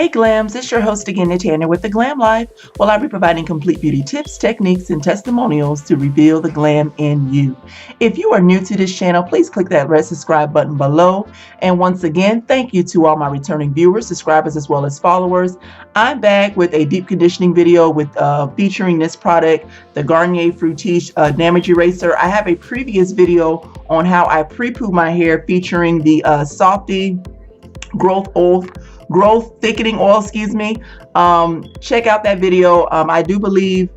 Hey Glams, it's your host again, Natanya with the Glam Life. Well, I'll be providing complete beauty tips, techniques, and testimonials to reveal the glam in you. If you are new to this channel, please click that red subscribe button below. And once again, thank you to all my returning viewers, subscribers, as well as followers. I'm back with a deep conditioning video with featuring this product, the Garnier Fructis Damage Eraser. I have a previous video on how I pre-poo my hair featuring the Softee growth thickening oil, check out that video. I do believe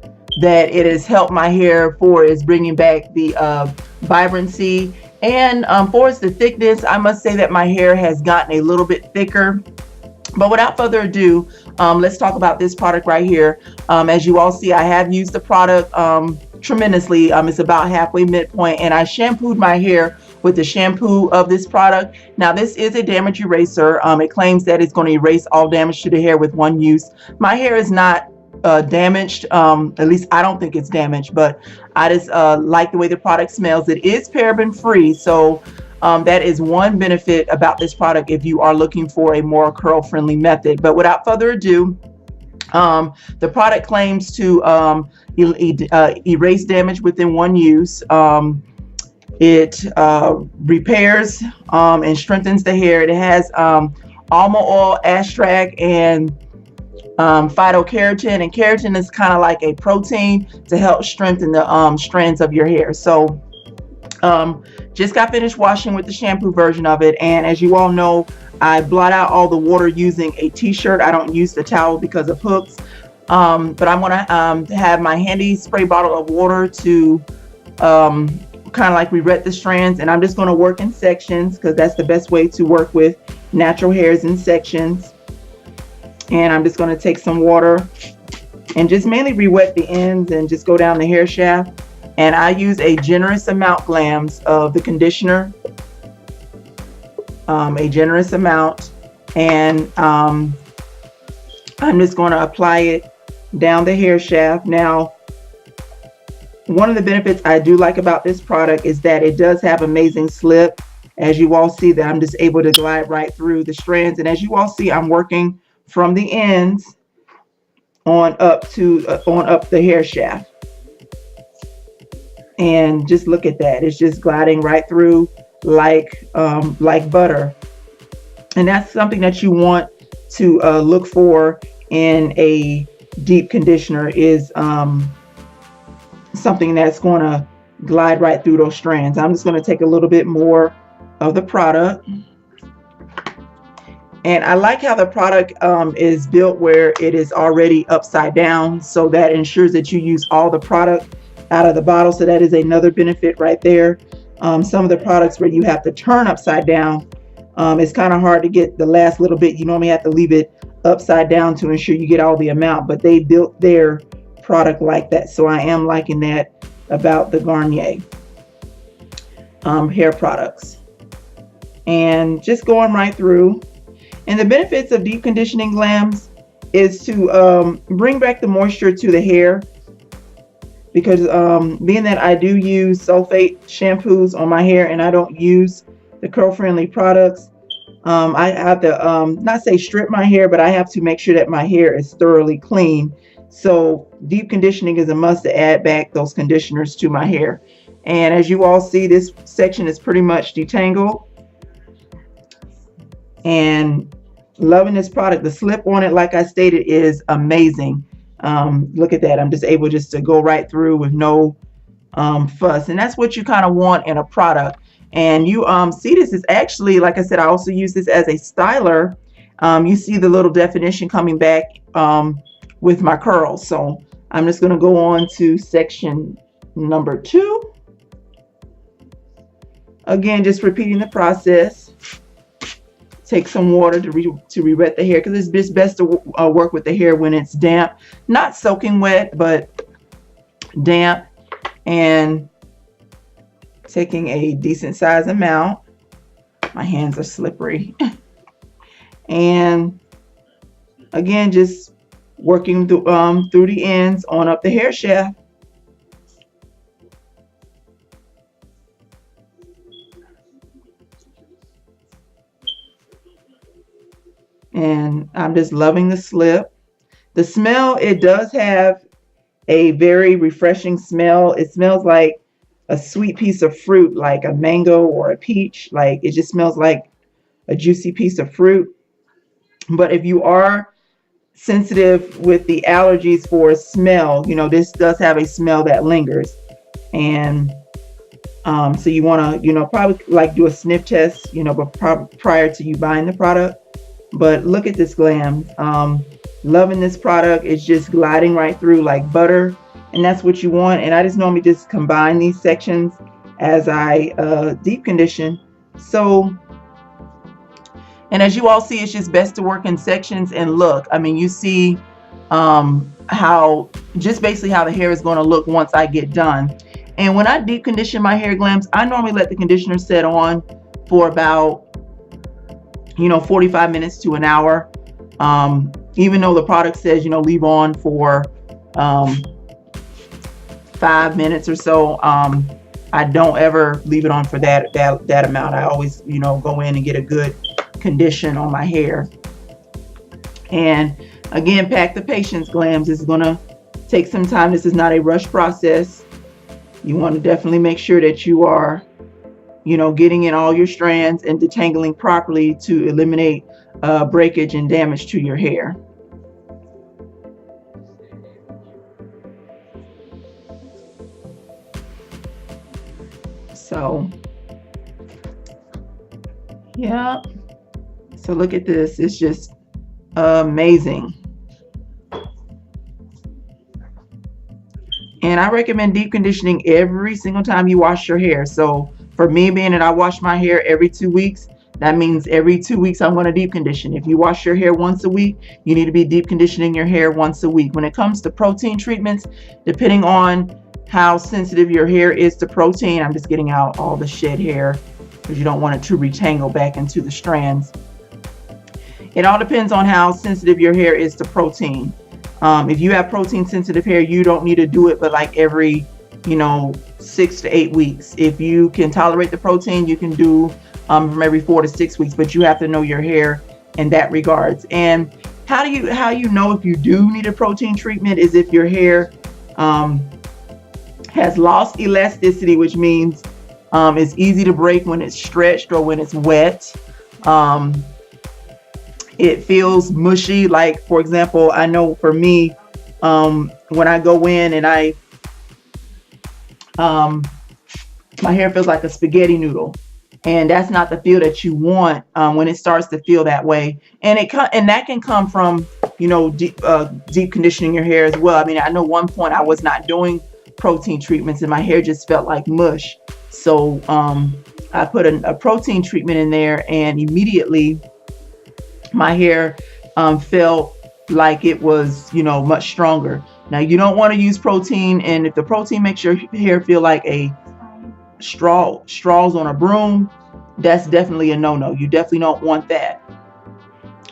that it has helped my hair for is bringing back the vibrancy, and for the thickness, I must say that my hair has gotten a little bit thicker. But without further ado, let's talk about this product right here. As you all see, I have used the product tremendously. It's about halfway midpoint, and I shampooed my hair with the shampoo of this product. Now, this is a damage eraser. It claims that it's going to erase all damage to the hair with one use. My hair is not damaged. At least I don't think it's damaged, but I just like the way the product smells. It is paraben free, so that is one benefit about this product if you are looking for a more curl friendly method. But without further ado, the product claims to erase damage within one use. It repairs and strengthens the hair. It has almond oil, extract, and phytokeratin, and keratin is kind of like a protein to help strengthen the strands of your hair. So just got finished washing with the shampoo version of it, and as you all know, I blot out all the water using a t-shirt. I don't use the towel because of hooks, but I'm gonna have my handy spray bottle of water to kind of like re-wet the strands, and I'm just going to work in sections because that's the best way to work with natural hairs, in sections. And I'm just going to take some water and just mainly re-wet the ends and just go down the hair shaft. And I use a generous amount, Glams, of the conditioner, a generous amount, and I'm just going to apply it down the hair shaft. Now, one of the benefits I do like about this product is that it does have amazing slip. As you all see, that I'm just able to glide right through the strands, and as you all see, I'm working from the ends on up the hair shaft. And just look at that, it's just gliding right through like butter. And that's something that you want to look for in a deep conditioner, is something that's going to glide right through those strands. I'm just going to take a little bit more of the product, and I like how the product is built where it is already upside down, so that ensures that you use all the product out of the bottle. So that is another benefit right there. Some of the products where you have to turn upside down, it's kind of hard to get the last little bit. You normally have to leave it upside down to ensure you get all the amount, but they built their product like that. So I am liking that about the Garnier hair products. And just going right through. And the benefits of deep conditioning, Glams, is to bring back the moisture to the hair, because being that I do use sulfate shampoos on my hair and I don't use the curl friendly products, I have to not say strip my hair, but I have to make sure that my hair is thoroughly clean. So deep conditioning is a must to add back those conditioners to my hair. And as you all see, this section is pretty much detangled, and loving this product. The slip on it, like I stated, is amazing. Look at that. I'm just able just to go right through with no fuss, and that's what you kind of want in a product. And you see, this is actually, like I said, I also use this as a styler. You see the little definition coming back with my curls. So I'm just going to go on to section number 2. Again, just repeating the process. Take some water to re-wet the hair, because it's just best to work with the hair when it's damp, not soaking wet, but damp. And taking a decent size amount. My hands are slippery. And again, just working through the ends on up the hair shaft. And I'm just loving the slip. The smell, it does have a very refreshing smell. It smells like a sweet piece of fruit, like a mango or a peach. Like it just smells like a juicy piece of fruit. But if you are sensitive with the allergies for smell, this does have a smell that lingers. And so you want to, probably like do a sniff test, but prior to you buying the product. But look at this G.L.A.M. Loving this product. It's just gliding right through like butter, and that's what you want. And I just normally just combine these sections as I deep condition. So, and as you all see, it's just best to work in sections. And look, I mean, you see how just basically how the hair is going to look once I get done. And when I deep condition my hair, G.L.A.Ms, I normally let the conditioner set on for about 45 minutes to an hour. Even though the product says, leave on for 5 minutes or so, I don't ever leave it on for that amount. I always, go in and get a good condition on my hair. And again, pack the patience, G.L.A.Ms. This is going to take some time. This is not a rush process. You want to definitely make sure that you are getting in all your strands and detangling properly to eliminate breakage and damage to your hair. So, yeah. So look at this. It's just amazing. And I recommend deep conditioning every single time you wash your hair. So for me, being that I wash my hair every 2 weeks, that means every 2 weeks I'm going to deep condition. If you wash your hair once a week, you need to be deep conditioning your hair once a week. When it comes to protein treatments, depending on how sensitive your hair is to protein, I'm just getting out all the shed hair because you don't want it to retangle back into the strands. It all depends on how sensitive your hair is to protein. If you have protein sensitive hair, you don't need to do it, but like every 6 to 8 weeks. If you can tolerate the protein, you can do from every 4 to 6 weeks, but you have to know your hair in that regards. And how you know if you do need a protein treatment is if your hair has lost elasticity, which means it's easy to break when it's stretched or when it's wet. It feels mushy. Like, for example, I know for me, when I go in and my hair feels like a spaghetti noodle, and that's not the feel that you want when it starts to feel that way. And that can come from deep conditioning your hair as well. I mean, I know one point I was not doing protein treatments and my hair just felt like mush. So I put a protein treatment in there, and immediately my hair felt like it was much stronger. Now, you don't want to use protein, and if the protein makes your hair feel like a straws on a broom, that's definitely a no-no. You definitely don't want that.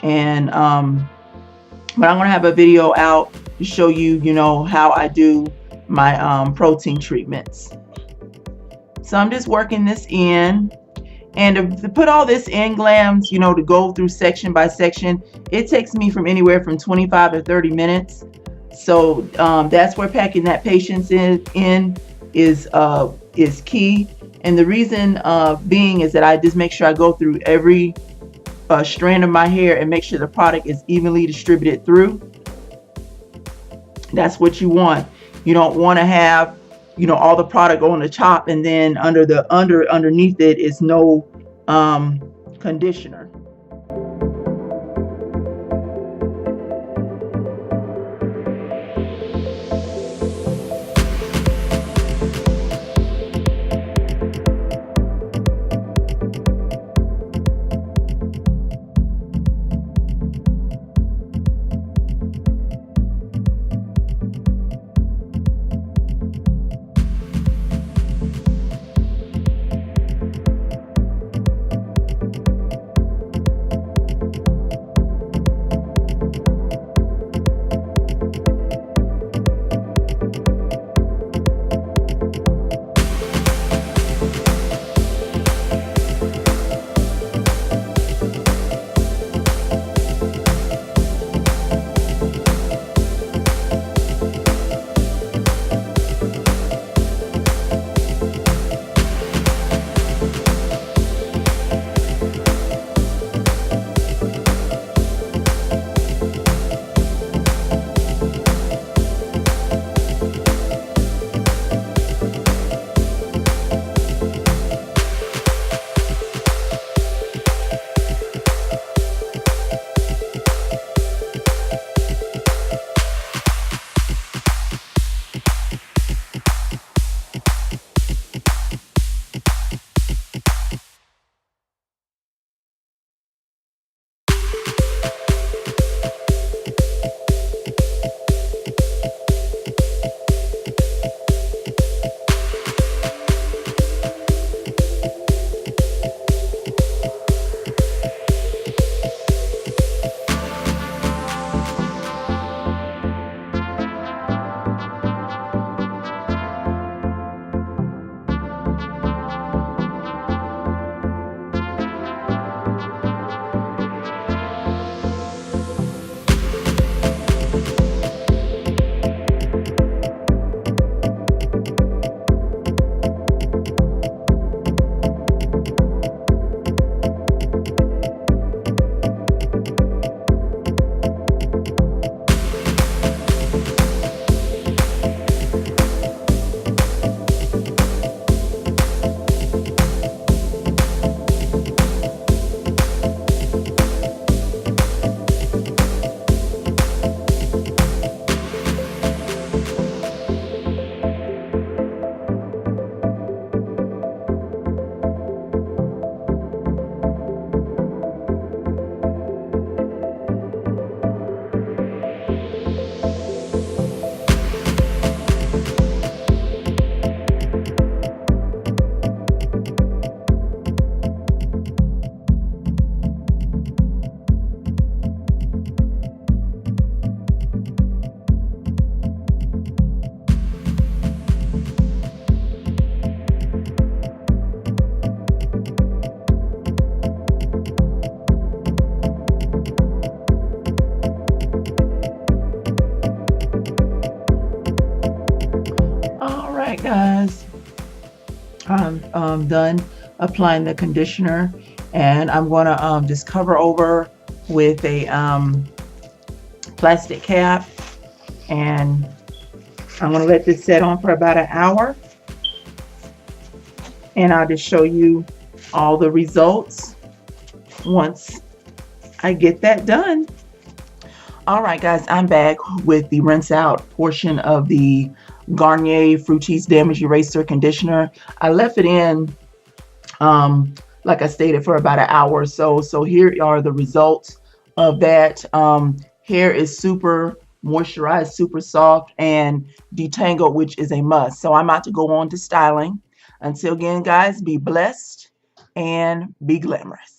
And but I'm gonna have a video out to show you how I do my protein treatments. So I'm just working this in, and to put all this in, G.L.A.Ms, to go through section by section, it takes me from anywhere from 25 to 30 minutes. So that's where packing that patience in is key. And the reason being is that I just make sure I go through every strand of my hair and make sure the product is evenly distributed through. That's what you want. You don't want to have all the product on the top, and then underneath it is no conditioner. right, guys, I'm done applying the conditioner, and I'm going to just cover over with a plastic cap, and I'm going to let this set on for about an hour, and I'll just show you all the results once I get that done. All right, guys, I'm back with the rinse out portion of the Garnier Fructis Damage Eraser Conditioner. I left it in, like I stated, for about an hour or so. So here are the results of that. Hair is super moisturized, super soft, and detangled, which is a must. So I'm about to go on to styling. Until again, guys, be blessed and be glamorous.